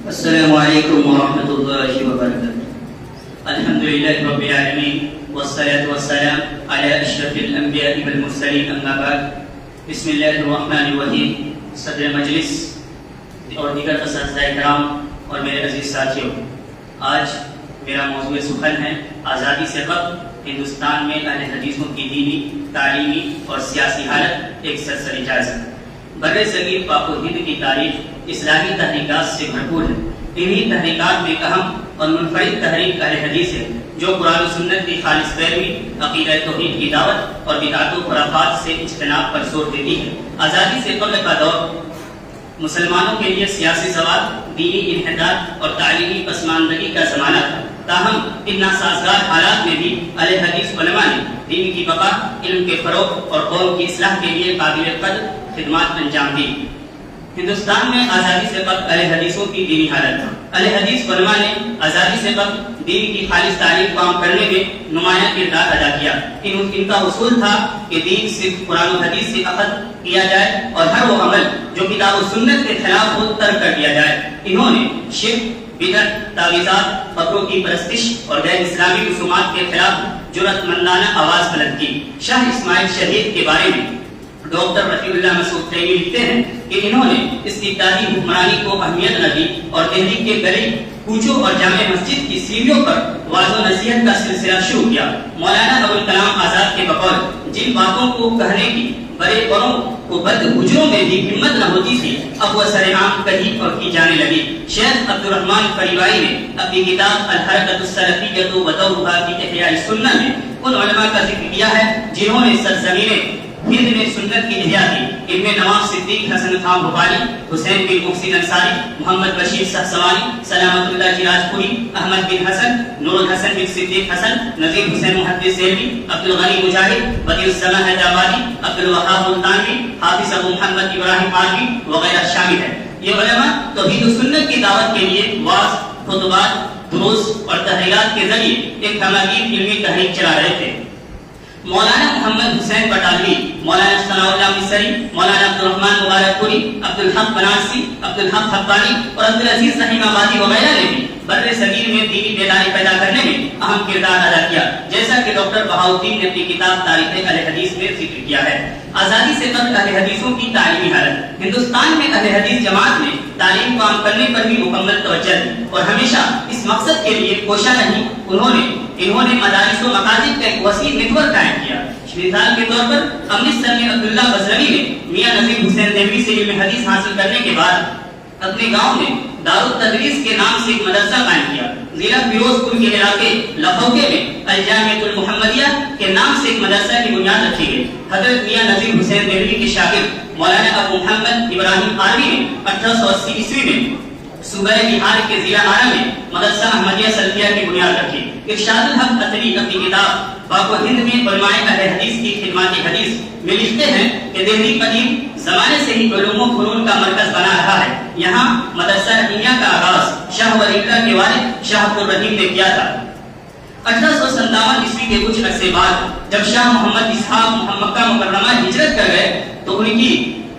السلام علیکم ورحمۃ اللہ وبرکاتہ۔ الحمد للہ رب العالمین والصلاة والسلام علی اشرف الانبیاء والمرسلین، اما بعد۔ بسم اللہ الرحمن الرحیم۔ صدر مجلس اور دیگر اساتذہ کرام اور میرے عزیز ساتھیوں، آج میرا موضوع سخن ہے آزادی سے قبل ہندوستان میں اہل حدیثوں کی دینی، تعلیمی اور سیاسی حالت، ایک سرسری جائزہ۔ بر صغیر پاک و ہند کی تاریخ اصلاحی تحریکات سے بھرپور ہے۔ انہی تحریکات میں اہم اور منفرد تحریک اہل حدیث ہے، جو قرآن و سنت کی خالص پیروی، عقیدہ توحید کی دعوت اور بدعت و خرافات سے اجتناب پر زور دیتی ہے۔ آزادی سے قبل کا دور مسلمانوں کے لیے سیاسی زوال، دینی انحطاط اور تعلیمی پسماندگی کا زمانہ تھا، تاہم ان ناسازگار حالات میں بھی اہل حدیث علماء نے دین کی بقا، علم کے فروغ اور قوم کی اصلاح کے لیے قابل قدر خدمات انجام دی۔ ہندوستان میں آزادی سے قبل اہل حدیثوں کی دینی حالت تھا۔ اہل حدیث علماء نے آزادی سے قبل دین کی خالص تعلیم قائم کرنے میں نمایاں کردار ادا کیا۔ ان کا اصول تھا کہ دین صرف قرآن و حدیث سے اخذ کیا جائے اور ہر وہ عمل جو کتاب و سنت کے خلاف ہو ترک کر دیا جائے۔ انہوں نے شرک، بدعت، تعویذات، قبروں کی پرستش اور غیر اسلامی رسومات کے خلاف جرأت مندانہ آواز بلند کی۔ شاہ اسماعیل شہید کے بارے میں ڈاکٹر رفیع اللہ مسعود تیمی لکھتے ہیں کہ انہوں نے اس ابتدائی حکمرانی کو اہمیت نہ دی اور دہلی کے گلی کوچوں اور جامع مسجد کی سیڑھیوں پر واعظ و نصیحت کا سلسلہ شروع کیا۔ مولانا ابوالکلام آزاد کے بقول جن باتوں کو کہنے کی بڑے بڑوں کو بد حجروں میں بھی ہمت نہ ہوتی تھی، اب وہ سرعام کہی اور کی جانے لگی۔ شیخ عبد الرحمن فریبائی نے اپنی کتاب الحرکۃ السلفیۃ و دورها فی احیاء السنہ میں ان علماء کا ذکر کیا ہے جنہوں نے سرزمین ہند میں سنت کی احیا کی۔ ان میں نواب صدیق حسن خان بھوپالی، حسین بن محسن انصاری، محمد بشیر شہسوانی، سلامت اللہ راجپوری، احمد بن حسن، نور الحسن بن صدیق حسن، نذیر حسین محدث دہلوی، عبد الغنی مجاہد، بدیع السماء حیدرآبادی، عبد الوہاب ملتانوی، حافظ ابو محمد ابراہیم عالوی وغیرہ شامل ہیں۔ یہ علماء توحید و سنت کی دعوت کے لیے وعظ، خطبات، دروس اور تحریرات کے ذریعے ایک ہمگیر علمی تحریک چلا رہے تھے۔ مولانا محمد حسین بٹالوی، مولانا ثناء اللہ مصری، مولانا عبد الرحمن مبارک پوری، عبد الحق بنارسی، عبد الحق حقانی اور عبد العزیز رحیم آبادی وغیرہ نے بھی بر صغیر میں دینی بیداری پیدا کرنے میں اہم کردار ادا کیا، جیسا کہ ڈاکٹر بہاؤالدین نے اپنی کتاب تاریخ اہل حدیث میں ذکر کیا ہے۔ آزادی سے قبل اہل حدیثوں کی تعلیمی حالت۔ ہندوستان میں اہل حدیث جماعت نے تعلیم قائم کرنے پر بھی مکمل توجہ دی اور ہمیشہ اس مقصد کے لیے کوشاں رہی۔ انہوں نے مدارس و مکاتب کا ایک وسیع نیٹ ورک قائم کیا۔ مثال کے طور پر امرتسر میں عبداللہ بزرگی نے میاں نذیر حسین دہلوی سے علم حدیث حاصل کرنے کے بعد اپنے گاؤں میں دارالتدریس کے نام سے ایک مدرسہ قائم کیا۔ ضلع فیروز پور کے علاقے لکھوکے میں الجامعۃ المحمدیہ کے نام سے ایک مدرسہ کی بنیاد رکھی گئی۔ حضرت میاں نذیر حسین دہلوی کے شاگرد مولانا ابو محمد ابراہیم عالوی نے 1880 عیسوی میں صوبہ بہار کے ضلع آرا میں مدرسہ احمدیہ سلفیہ کی بنیاد رکھی۔ ارشاد الحق اطری اپنی کتاب پاک و ہند میں علماء اہل حدیث کی خدمات حدیث میں لکھتے ہیں کہ دہلی قدیم زمانے سے ہی علوم و فنون کا مرکز بنا رہا ہے۔ یہاں مدرسہ رحیمیہ کا آغاز شاہ ولی اللہ کے والد شاہ عبد الرحیم نے کیا تھا۔ 1857 عیسوی کے کچھ عرصے بعد جب شاہ محمد اسحاق مکہ مکرمہ ہجرت کر گئے تو ان کی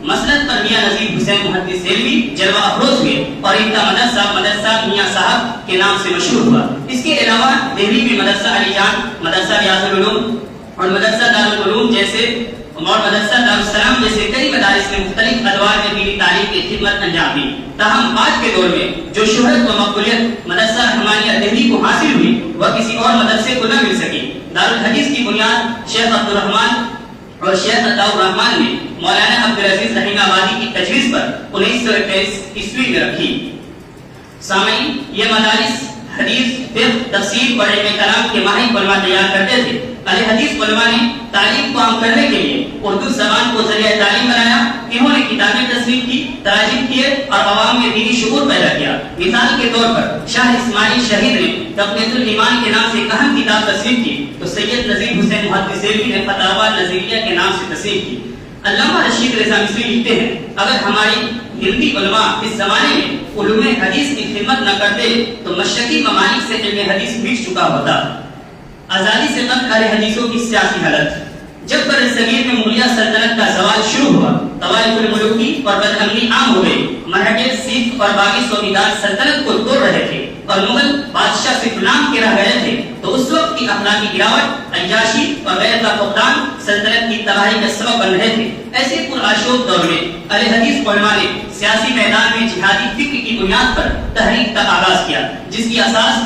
مسند پر میاں نذیر حسین محدث دہلوی جلوہ افروز ہوئے اور ان کا مدرسہ میاں صاحب کے نام سے مشہور ہوا۔ اس کے علاوہ دہلی میں مدرسہ علی جان، مدرسہ ریاض العلوم اور مدرسہ دارالعلوم اور مدرسہ دارالسلام جیسے کئی مدارس میں مختلف ادوار میں دینی تعلیم کی خدمت انجام دی۔ تاہم آج کے دور میں جو شہرت و مقبولیت مدرسہ رحمانیہ دہلی کو حاصل ہوئی وہ کسی اور مدرسے کو نہ مل سکی۔ دارالحدیث کی بنیاد شیخ عبد الرحمن اور شیخ عطاء الرحمن نے مولانا عبد العزیز رحیم آبادی کی تجویز پر 1921 عیسوی میں رکھی۔ سامعین، یہ مدارس حدیث، فقہ، تفسیر اور علم کلام کے ماہر علماء تیار کرتے تھے۔ اہل حدیث علماء نے تعلیم کو عام کرنے کے لیے اردو زبان کو ذریعہ تعلیم بنایا۔ انہوں نے کتابیں تصنیف کی، تراجم کیے اور عوام میں دینی شعور پیدا کیا۔ مثال کے طور پر شاہ اسماعیل شہید نے تقویۃ الایمان کے نام سے ایک اہم کتاب تصنیف کی تو سید نذیر حسین محدث دہلوی نے فتاوی نظریہ کے نام سے تصنیف کی۔ علامہ رشید رضا مصری لکھتے ہیں اگر ہماری ہندی علماء اس زمانے میں علوم حدیث کی خدمت نہ کرتے تو مشرقی ممالک سے علم حدیث مٹ چکا ہوتا۔ آزادی سے قبل اہل حدیثوں کی سیاسی حالت۔ جب برصغیر میں مغلیہ سلطنت کا زوال شروع ہوا، طوائف الملوکی اور بدامنی عام ہو گئی، مرہٹے، سکھ اور باقی صوبیدار سلطنت کو توڑ رہے تھے اور مغل بادشاہ صرف نام کے رہ گئے تھے، تو اس وقت کی اخلاقی گراوٹ، عیاشی اور غیر کا فقدان سلطنت کی تباہی کا سبب بن رہے تھے۔ ایسے پرآشوب دور میں اہل حدیث علماء نے سیاسی میدان میں جہادی فکر کی بنیاد پر تحریک کا آغاز کیا، جس کی اساس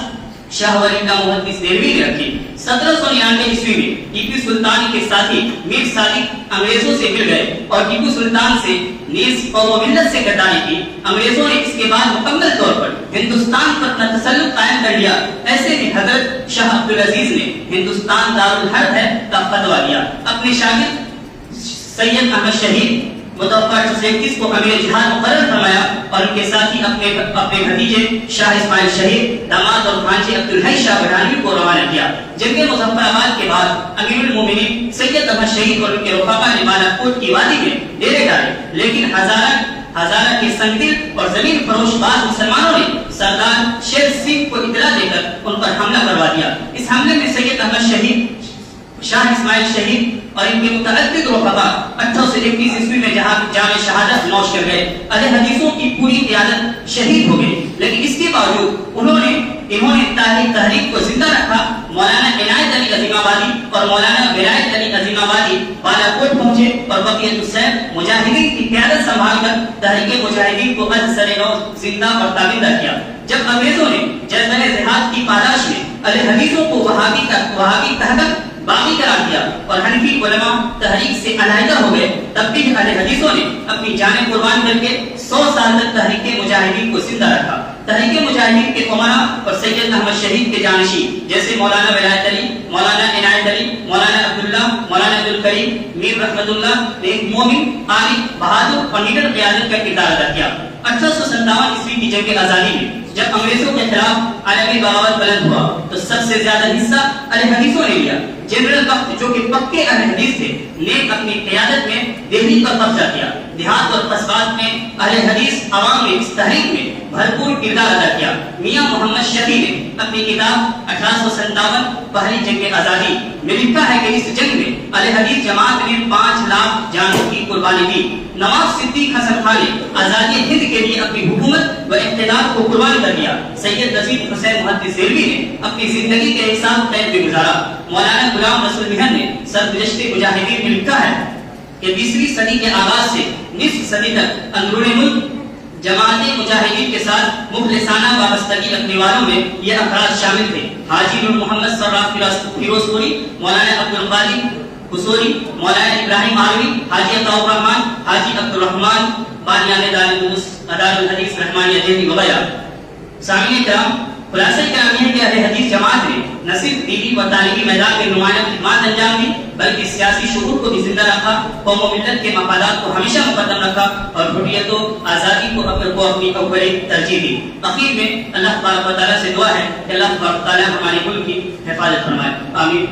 شاہ ولی اللہ محدث دہلوی نے رکھی۔ 1799 عیسوی میں ٹیپو سلطان کے ساتھی میر صادق انگریزوں سے مل گئے اور ٹیپو سلطان سے نیز قوم و ملت سے غداری کی۔ انگریزوں نے اس کے بعد مکمل طور پر ہندوستان پر اپنا تسلط قائم کر لیا۔ ایسے میں حضرت شاہ عبدالعزیز نے ہندوستان دارالحرب ہے کا فتویٰ دیا۔ اپنے شاگرد سید احمد شہید متوفہ 1831 کو امیر جہاد مقرر فرمایا اور ان کے ساتھی اپنے بھتیجے شاہ اسماعیل شہید، داماد اور بھانجے عبدالحی شاہ بڑھانی کو روانہ کیا۔ جنگ مظفر آباد کے بعد امیر المومنین سید احمد شہید اور ان کے رفقا نے بالاکوٹ کی وادی میں ڈیرے ڈالے، لیکن ہزارہ کے سنگدل اور زمین فروش باز مسلمانوں نے سردار شیر سنگھ کو اطلاع دے کر ان پر حملہ کروا دیا۔ اس حملے میں سید احمد شہید، شاہ اسماعیل شہید اور ان کے متعدد رفقا 1831 عیسوی میں جام شہادت نوش کر گئے۔ اہل حدیثوں کی پوری قیادت شہید ہو گئی، لیکن اس کے باوجود انہوں نے تحریک کو زندہ رکھا۔ مولانا عنایت علی عظیم آبادی اور مولانا ولایت علی عظیم آبادی بالاکوٹ پہنچے اور بقیت الصیب مجاہدین کی قیادت سنبھال کر تحریک مجاہدین کو از سر نو زندہ اور تابندہ کیا۔ جب انگریزوں نے جذبۂ جہاد کی پاداش میں اہل حدیثوں کو وہابی تہذب باقی قرار دیا اور حنفی علماء تحریک سے علیحدہ ہو گئے، تب بھی اہل حدیثوں نے اپنی جانیں قربان کر کے 100 سال تک تحریک مجاہدین کو زندہ رکھا۔ تحریک مجاہدین کے امراء اور سید احمد شہید کے جانشین جیسے مولانا ولایت علی، مولانا عنایت علی، مولانا عبداللہ، مولانا عبدالکریم، میر رحمت اللہ نے ایک مومن، عارف، بہادر اور نڈر قیادت کا کردار ادا کیا۔ 1857 عیسوی کی جنگ آزادی میں جب انگریزوں کے خلاف عالمی بغاوت بلند ہوا تو سب سے زیادہ حصہ اہل حدیثوں نے لیا۔ جنرل بخت جو کہ پکے اہل حدیث تھے نے اپنی قیادت میں دہلی پر قبضہ کیا۔ دیہات اور قصبات میں اہل حدیث عوام نے اس تحریک میں بھرپور کردار ادا کیا۔ میاں محمد شفیع نے اپنی کتاب 1857 پہلی جنگ آزادی میں لکھا ہے کہ اس جنگ میں اہل حدیث جماعت نے 5 لاکھ جانوں کی قربانی دی۔ نواب صدیق حسن خان نے آزادی ہند کے لیے اپنی حکومت و اقتدار کو قربان کر دیا۔ سید نصیر حسین محدث دہلوی نے اپنی زندگی کے حساب قید میں گزارا۔ مولانا غلام رسول محن نے سرگزشت مجاہدین میں لکھا ہے کہ 20ویں صدی کے آغاز سے نصف صدی تک اندرون ملک جماعت مجاہدین کے ساتھ مخلصانہ وابستگی رکھنے والوں میں یہ افراد شامل تھے: حاجی نور محمد صراف فیروز پوری، مولانا عبد القادر حصوری، مولانا ابراہیم عالوی، حاجی عطاء الرحمان، حاجی عبد الرحمان بانیان دار الحدیث رحمانیہ دہلی وغیرہ۔ سامعین کرام، خلاصہ کلام یہ ہے کہ اہل حدیث جماعت نے نہ صرف دینی و تعلیمی میدان میں نمایاں خدمات انجام دی بلکہ سیاسی شعور کو بھی زندہ رکھا، قوم و ملت کے مفادات کو ہمیشہ مقدم رکھا اور حریت و آزادی کو اپنی اول ترجیح دی۔ اخیر میں اللہ تبارک و تعالیٰ سے دعا ہے کہ اللہ تبارک و تعالیٰ ہمارے ملک کی حفاظت فرمائے۔ آمین۔